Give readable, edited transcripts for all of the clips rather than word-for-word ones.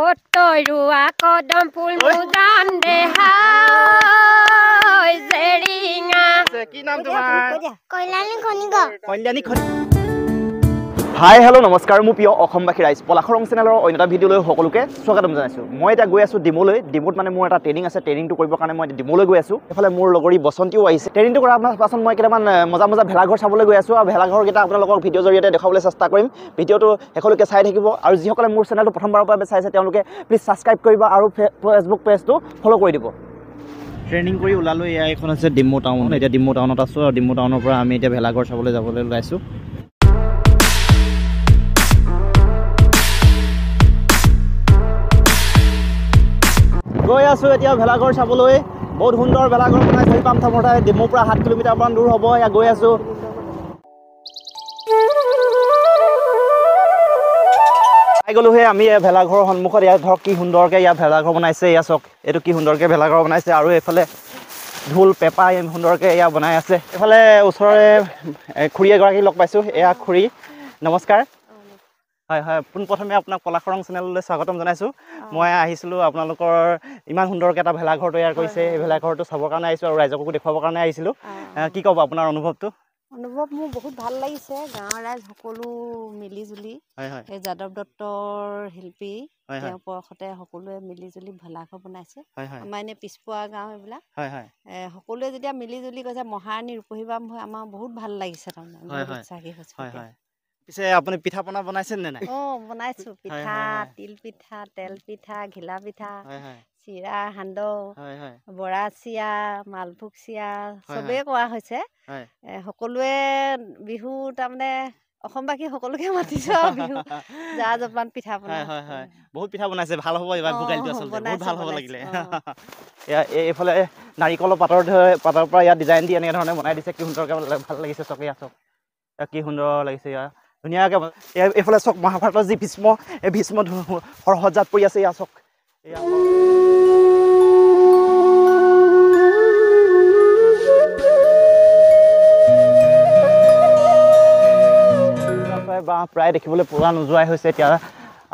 তই ৰোৱা কদম ফুল মুজান দেহাই জেৰিঙা কি নাম তোমাৰ কল্যাণী খনিকৰ কল্যাণী হাই হেল্ল' নমস্কাৰ মোৰ প্ৰিয় অসমবাসী ৰাইজ পলাশৰং চেনেলৰ অন্য এটা ভিডিঅ'লৈ সকলোকে স্বাগতম জনাইছোঁ মই এতিয়া গৈ আছোঁ ডিমৌলৈ ডিমৌত মানে মোৰ এটা ট্ৰেইনিং আছে ট্ৰেইনিংটো কৰিবৰ কাৰণে মই ডিমৌলৈ গৈ আছোঁ এইফালে মোৰ লগৰী বসন্তীও আহিছে ট্ৰেইনিংটো কৰাৰ পাছত মই কেইটামান মজা ভেলাঘৰ চাবলৈ গৈ আছোঁ আৰু ভেলাঘৰকেইটা আপোনালোকক ভিডিঅ'ৰ জৰিয়তে দেখুৱাবলৈ চেষ্টা কৰিম ভিডিঅ'টো শেষলৈকে চাই থাকিব আৰু যিসকলে মোৰ চেনেলটো প্ৰথমবাৰৰ বাবে চাইছে তেওঁলোকে প্লিজ ছাবস্ক্ৰাইব কৰিব আৰু ফেচবুক পেজটো ফ'ল' কৰি দিব ট্ৰেইনিং কৰি ওলালোঁ এয়া এখন আছে ডিমৌ টাউন এতিয়া ডিমৌ টাউনত আছোঁ আৰু ডিমৌ টাউনৰ পৰা আমি এতিয়া ভেলাঘৰ চাবলৈ যাবলৈ ওলাইছোঁ গৈ আছোঁ এতিয়া ভেলাঘৰ চাবলৈ বহুত সুন্দৰ ভেলাঘৰ বনাইছে এই পামথামৰতে ডিমৌৰ পৰা 7 কিলোমিটাৰমান দূৰ হ'ব এয়া গৈ আছোঁ পাই গ'লোহে আমি ভেলাঘৰৰ সন্মুখত ইয়াত ধৰক কি সুন্দৰকৈ ইয়াত ভেলাঘৰ বনাইছে এয়া চাওক এইটো কি সুন্দৰকৈ ভেলাঘৰ বনাইছে আৰু এইফালে ঢোল পেঁপা সুন্দৰকৈ এয়া বনাই আছে এইফালে ওচৰৰে খুৰী এগৰাকী লগ পাইছোঁ এয়া খুৰী নমস্কাৰ হয় হয় পোনপ্ৰথমে আপোনাক পলাশৰং চেনেললৈ স্বাগতম জনাইছোঁ মই আহিছিলোঁ আপোনালোকৰ ইমান সুন্দৰকৈ এটা ভেলাঘৰ তৈয়াৰ কৰিছে এই ভেলাঘৰটো চাবৰ কাৰণে আহিছোঁ আৰু ৰাইজকো দেখুৱাবৰ কাৰণে আহিছিলোঁ কি ক'ব আপোনাৰ অনুভৱ মোৰ বহুত ভাল লাগিছে গাঁৱৰ ৰাইজ সকলো মিলিজুলি এই যাদৱ দত্তৰ শিল্পী তেওঁৰ পৰশতে সকলোৱে মিলিজুলি ভেলাঘৰ বনাইছে আমাৰ এনে পিছপৰা গাঁও এইবিলাক সকলোৱে যেতিয়া মিলিজুলি কৈছে মহাৰাণী ৰূপহীবাম হৈ আমাৰ বহুত ভাল লাগিছে তাৰমানে উৎসাহী হৈছে পিছে আপুনি পিঠা পনা বনাইছে নে নাই বনাইছোঁ পিঠা তিল পিঠা তেল পিঠা ঘিলা পিঠা চিৰা সান্দহ বৰা চিৰা মালভোগ চিৰা চবেই কোৱা হৈছে সকলোৱে বিহু তাৰমানে অসমবাসী সকলোকে মাতিছো আৰু বিহু জা জলপান পিঠা পনা বহুত পিঠা বনাইছে ভাল হ'ব এইবাৰ ভোগালীটো আচলতে বহুত ভাল হ'ব লাগিলে এইফালে নাৰিকলৰ পাতৰ পৰা ইয়াত ডিজাইন দি এনেধৰণে বনাই দিছে কি সুন্দৰকৈ ভাল লাগিছে চক ইয়াত চক কি সুন্দৰ লাগিছে ইয়াৰ ধুনীয়াকৈ এইফালে চক মহাভাৰতৰ যি ভীষ্ম এই ভীষ্ম সৰসজ্জাত পৰি আছে ইয়াৰ চক বাঁহ প্ৰায় দেখিবলৈ পোৱা নোযোৱাই হৈছে এতিয়া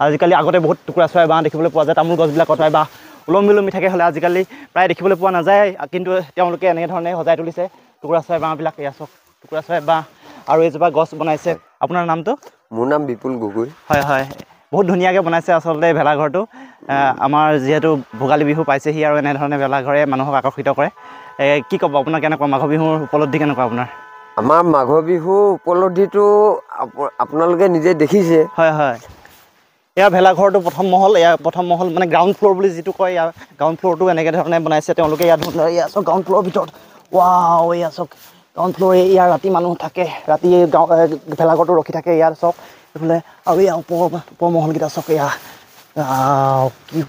আজিকালি আগতে বহুত টুকুৰা চৰাই বাঁহ দেখিবলৈ পোৱা যায় তামোল গছবিলাকত বাঁহ ওলমি থাকে হ'লে আজিকালি প্ৰায় দেখিবলৈ পোৱা নাযায় কিন্তু তেওঁলোকে এনেধৰণে সজাই তুলিছে টুকুৰা চৰাই বাঁহবিলাক এয়া চক টুকুৰা চৰাই বাঁহ আৰু এজোপা গছ বনাইছে আপোনাৰ নামটো মোৰ নাম বিপুল গগৈ হয় বহুত ধুনীয়াকৈ বনাইছে আচলতে ভেলাঘৰটো আমাৰ যিহেতু ভোগালী বিহু পাইছেহি আৰু এনেধৰণে ভেলাঘৰে মানুহক আকৰ্ষিত কৰে কি ক'ব আপোনাৰ কেনেকুৱা মাঘৰ বিহুৰ উপলব্ধি কেনেকুৱা আপোনাৰ আমাৰ মাঘৰ বিহুৰ উপলব্ধিটো আপোনালোকে নিজে দেখিছে হয় এয়া ভেলাঘৰটো প্ৰথম মহল মানে গ্ৰাউণ্ড ফ্ল'ৰ বুলি যিটো কয় ইয়াৰ গ্ৰাউণ্ড ফ্ল'ৰটো এনেকৈ ধৰণে বনাইছে তেওঁলোকে ইয়াত এয়া চক গ্ৰাউণ্ড ফ্ল'ৰৰ ভিতৰত ৱাও এয়া চক গ্ৰাউণ্ড ফ্ল'ৰ ইয়াৰ ৰাতি মানুহ থাকে ৰাতি ভেলাঘৰটো ৰখি থাকে ইয়াৰ চক এইফালে আৰু এয়া ওপৰ মহলকেইটা চক এয়া কি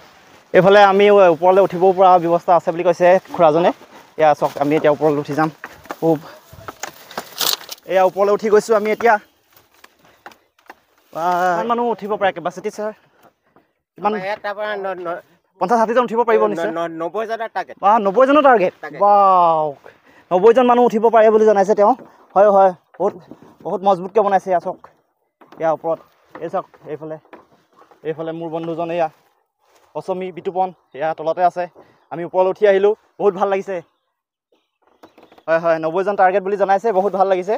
এইফালে আমি ওপৰলৈ উঠিব পৰা ব্যৱস্থা আছে বুলি কৈছে খুৰাজনে এয়া চক আমি এতিয়া ওপৰলৈ উঠি যাম এয়া ওপৰলৈ উঠি গৈছোঁ আমি এতিয়া মানুহ উঠিব পাৰে কেপাচিটি ছাৰ কিমান 50-60জন উঠিব পাৰিব নিশ্চয় 90জনৰ টাৰ্গেট 90জন মানুহ উঠিব পাৰে বুলি জনাইছে তেওঁ হয় বহুত মজবুতকৈ বনাইছে এয়া চক ইয়াৰ ওপৰত এই চক এইফালে মোৰ বন্ধুজন এয়া অচমী বিতুপন এয়া তলতে আছে আমি ওপৰলৈ উঠি আহিলোঁ বহুত ভাল লাগিছে হয় 90জন টাৰ্গেট বুলি জনাইছে বহুত ভাল লাগিছে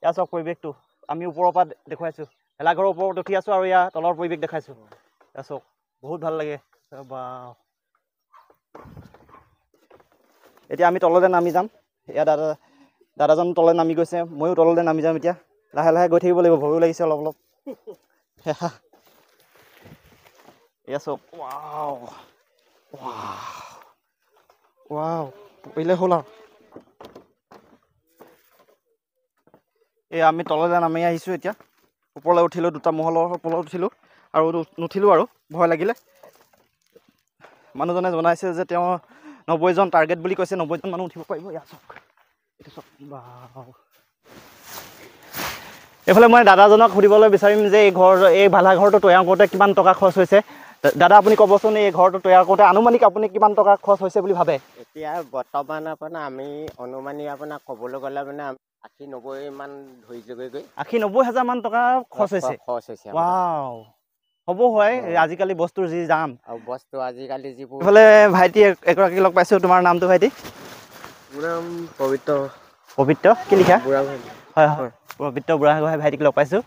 এয়া চক পৰিৱেশটো আমি ওপৰৰ পৰা দেখুৱাইছোঁ ভেলাঘৰৰ ওপৰত উঠি আছোঁ আৰু ইয়াৰ তলৰ পৰিৱেশ দেখাইছোঁ এয়া চক বহুত ভাল লাগে এতিয়া আমি তললৈ নামি যাম এয়া দাদাজন তললৈ নামি গৈছে ময়ো তললৈ নামি যাম এতিয়া লাহে গৈ থাকিব লাগিব ভয়ো লাগিছে অলপ এয়া চক ৱাও পৰিলে হ'ল আৰু আমি তললৈ নামি আহিছোঁ এতিয়া ওপৰলৈ উঠিলোঁ দুটা মহলৰ ওপৰত উঠিলোঁ আৰু নুঠিলোঁ আৰু ভয় লাগিলে মানুহজনে জনাইছে যে তেওঁ 90জন টাৰ্গেট বুলি কৈছে 90জন মানুহ উঠিব পাৰিব ইয়াত চক এইটো চক এইফালে মই দাদাজনক সুধিবলৈ বিচাৰিম যে এই ভেলাঘৰটো তৈয়াৰ কৰোঁতে কিমান টকা খৰচ হৈছে দাদা আপুনি ক'বচোন এই ঘৰটো তৈয়াৰ কৰোঁতে আনুমানিক আপুনি কিমান টকা খৰচ হৈছে বুলি ভাবে এতিয়া বৰ্তমান আপোনাৰ আমি অনুমানিক আপোনাক ক'বলৈ গ'লে মানে 80-90 মান ধৰিছোগৈ 80-90 হাজাৰ মান টকা খৰচ হৈছে ৱাও হ'ব হয় আজিকালি বস্তুৰ যি দাম আৰু বস্তু আজিকালি যিবোৰ এইফালে ভাইটি এগৰাকী লগ পাইছোঁ তোমাৰ নামটো ভাইটি মোৰ নাম পবিত্ৰ পবিত্ৰ কি লিখা বুঢ়াগোহাঁই হয় হয় পবিত্ৰ বুঢ়াগোহাঁই ভাইটিক লগ পাইছোঁ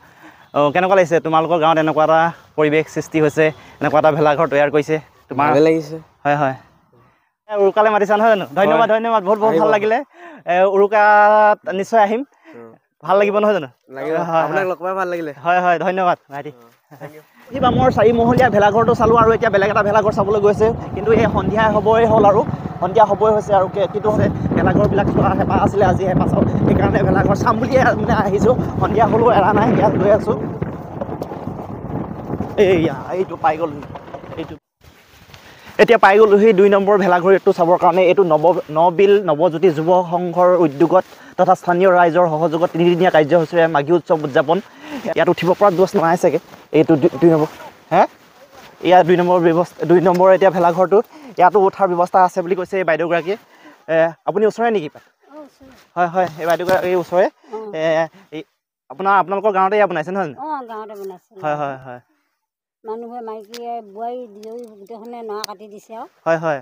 কেনেকুৱা লাগিছে তোমালোকৰ গাঁৱত এনেকুৱা এটা পৰিৱেশ সৃষ্টি হৈছে এনেকুৱা এটা ভেলাঘৰ তৈয়াৰ কৰিছে তোমাৰ ভালে লাগিছে হয় হয় উৰুকালে মাতিছা নহয় জানো ধন্যবাদ ধন্যবাদ বহুত বহুত ভাল লাগিলে উৰুকাত নিশ্চয় আহিম ভাল লাগিব নহয় জানো আপোনাক লগ পাই ভাল লাগিলে হয় হয় ধন্যবাদ ভাইটি এই বামৰ 4মহলীয়া ভেলাঘৰটো চালোঁ আৰু এতিয়া বেলেগ এটা ভেলাঘৰ চাবলৈ গৈছে কিন্তু এই সন্ধিয়া হ'বই হ'ল আৰু সন্ধিয়া হ'বই হৈছে আৰু কিন্তু ভেলাঘৰবিলাক চোৱা হেঁপাহ আছিলে আজি হেঁপাহ চাওঁ সেইকাৰণে ভেলাঘৰ চাম বুলিয়ে মানে আহিছোঁ সন্ধিয়া হ'লেও এৰা নাই ইয়াত গৈ আছোঁ এইটো পাই গ'ল এইটো এতিয়া পাই গ'লো সেই 2 নম্বৰ ভেলাঘৰটো চাবৰ কাৰণে এইটো নবিল নৱজ্যোতি যুৱ সংঘৰ উদ্যোগত তথা স্থানীয় ৰাইজৰ সহযোগত 3দিনীয়া কাৰ্যসূচীৰে মাঘী উৎসৱ উদযাপন ইয়াত উঠিব পৰা দোষ নাই চাগে এইটো 2 নম্বৰ ইয়াত 2 নম্বৰ এতিয়া ভেলাঘৰটো ইয়াতো উঠাৰ ব্যৱস্থা আছে বুলি কৈছে এই বাইদেউগৰাকীয়ে আপুনি ওচৰে নেকি হয় হয় এই বাইদেউগৰাকী ওচৰে আপোনালোকৰ গাঁৱতে এয়া বনাইছে নহয় গাঁৱতে বনাইছে হয় হয় হয় মানুহে মাইকীয়ে বোৱাৰী জীয়ৰী গোটেইখনে নৰা কাটি দিছে আৰু হয় হয়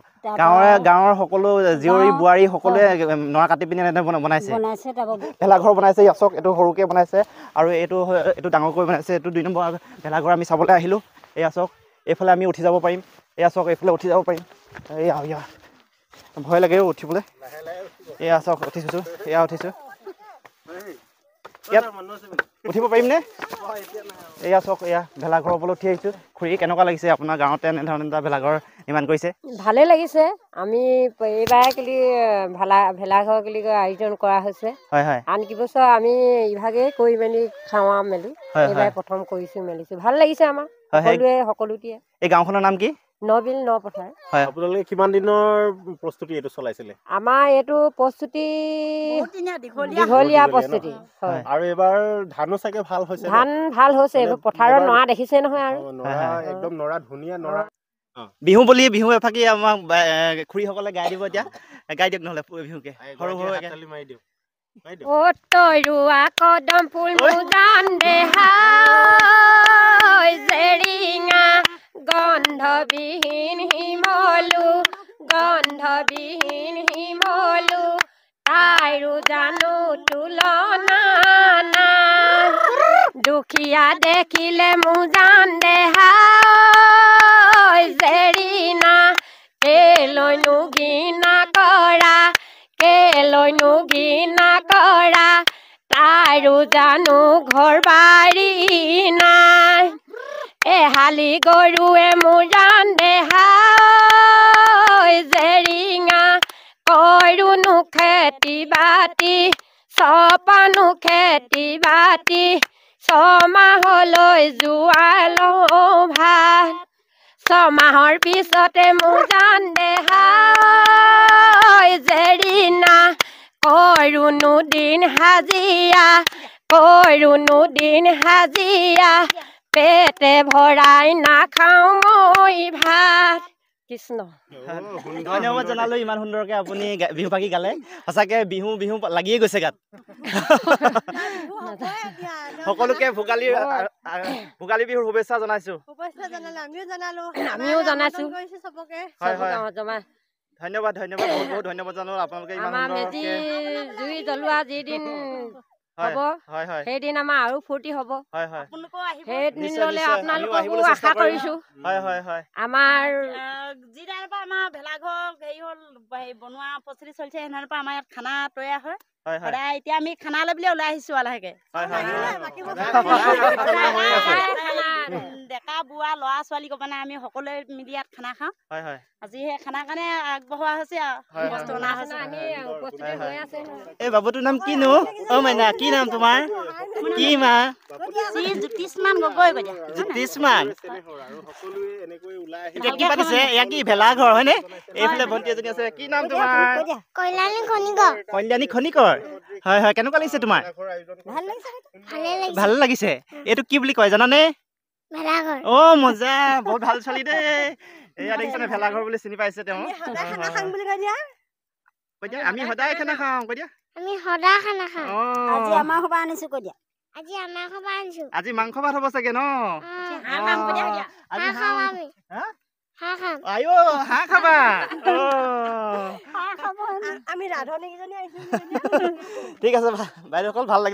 গাঁৱৰ সকলো জীয়ৰী বোৱাৰী সকলোৱে নৰা কাটি পিনি বনাইছে ভেলাঘৰ বনাইছে ইয়াচক এইটো সৰুকৈ বনাইছে আৰু এইটো ডাঙৰকৈ বনাইছে এইটো 2 নম্বৰ ভেলাঘৰ আমি চাবলৈ আহিলোঁ এয়া চাওক এইফালে আমি উঠি যাব পাৰিম এয়া চাওক এইফালে উঠি যাব পাৰিম এয়া ভয় লাগে উঠিবলৈ এয়া চাওক উঠিছোঁ এয়া উঠিছোঁ ইয়াত উঠিব পাৰিমনে এয়া চাওক এয়া ভেলাঘৰৰ ওপৰত উঠি আহিছোঁ খুৰী কেনেকুৱা লাগিছে আপোনাৰ গাঁৱতে এনেধৰণে এটা ভেলাঘৰ নিৰ্মাণ কৰিছে ভালে লাগিছে আমি এইবাৰ কেলি ভেলাঘৰ কেলি আয়োজন কৰা হৈছে হয় হয় আন কি বছৰ আমি ইভাগে কৰি মেলি খাওয়া মেলো এইবাৰ প্ৰথম কৰিছোঁ মেলিছোঁ ভাল লাগিছে আমাৰ সকলোটিয়ে এই গাঁওখনৰ নাম কি নবিল নপথাৰ হয় আপোনালোকে কিমান দিনৰ প্ৰস্তুতি এইটো চলাইছিলে আমাৰ এইটো প্ৰস্তুতি দীঘলীয়া প্ৰস্তুতি হয় আৰু এবাৰ ধানো চাগে ভাল হৈছে ধান ভাল হৈছে এইবোৰ পথাৰত নৰা দেখিছে নহয় আৰু নৰা একদম নৰা ধুনীয়া নৰা বিহু বুলি বিহু এফাকি আমাক খুৰীসকলে গাই দিব এতিয়া গাই দিয়ক নহ'লে বিহুকে সৰু সৰু মাৰি দিয়ক তই ৰোৱা কদম ফুল মুজান দেহা জেৰিঙা গন্ধবিহীন হিমলু তাইৰো জানো তুলনা নাই দুখীয়া দেখিলে মুজান দেহা জেৰিনা কেলৈনো ঘৃণা কৰা তাইৰো জানো ঘৰ বাৰী নাই এহালি গৰুৱে মুজান দেহা জেৰিঙা কৰুনো খেতি বাতি চপানো খেতি বাতি ছমাহলৈ যোৱাল ভাত ছমাহৰ পিছতে মুজান দেহা জেৰিনা কৰুনো দিন হাজিয়া পেটে ভৰাই নাখাওঁ মই ভাত কৃষ্ণ ধন্যবাদ জনালোঁ ইমান সুন্দৰকৈ আপুনি বিহু ফাকি গালে সঁচাকৈ বিহু লাগিয়ে গৈছে গাত সকলোকে ভোগালী বিহুৰ শুভেচ্ছা জনাইছোঁ আমিও জনাইছোঁ ধন্যবাদ বহুত বহুত ধন্যবাদ জনালোঁ আপোনালোকে ইমান মেজি জুই জ্বলোৱা যিদিন হ'ব সেইদিন আমাৰ আৰু ফূৰ্তি হ'ব সেইদিনলৈ আপোনালোককো আশা কৰিছোঁ আমাৰ যিদিনাৰ পৰা আমাৰ ভেলাঘৰ হেৰি হ'ল বনোৱা প্ৰস্তুতি চলিছে সেইদিনাৰ পৰা আমাৰ ইয়াত খানা তৈয়াৰ হয় সদায় এতিয়া আমি খানালৈ বুলিয়ে ওলাই আহিছোঁ লাহেকৈ ডেকা বুঢ়া ল'ৰা ছোৱালীক মানে আমি সকলোৱে মিলি ইয়াত খানা খাওঁ আজি সেই খানাৰ কাৰণে আগবঢ়োৱা হৈছে এই বাবুটোৰ নাম কিনো অ মাইনা কি নাম তোমাৰ কি মা জ্যোতিষ্মান গগৈ জ্যোতিষ্মান এতিয়া কি পাতিছে এয়া কি ভেলাঘৰ হয়নে এইফালে ভণ্টি এজনী আছে কি নাম তোমাৰ কল্যাণী খনিকৰ হয় হয় কেনেকুৱা লাগিছে তোমাৰ ভালে লাগিছে এইটো কি বুলি কয় জানানে অ মজা বহুত ভাল ছোৱালী দেই এয়া দেখিছেনে ভেলাঘৰ বুলি চিনি পাইছে তেওঁ আমি সদায় খানা খাওঁ কৈ দিয়া আমি সদায় খানা খাওঁ আজি আমাৰ সবা আনিছো কৈ দিয়া আজি মাংস ভাত হ'ব চাগে ন আজি আইও হাঁহ খাবা আমি ৰাধনী কেইজনী আহিছো ঠিক আছে বাইদেউসকল ভাল লাগিল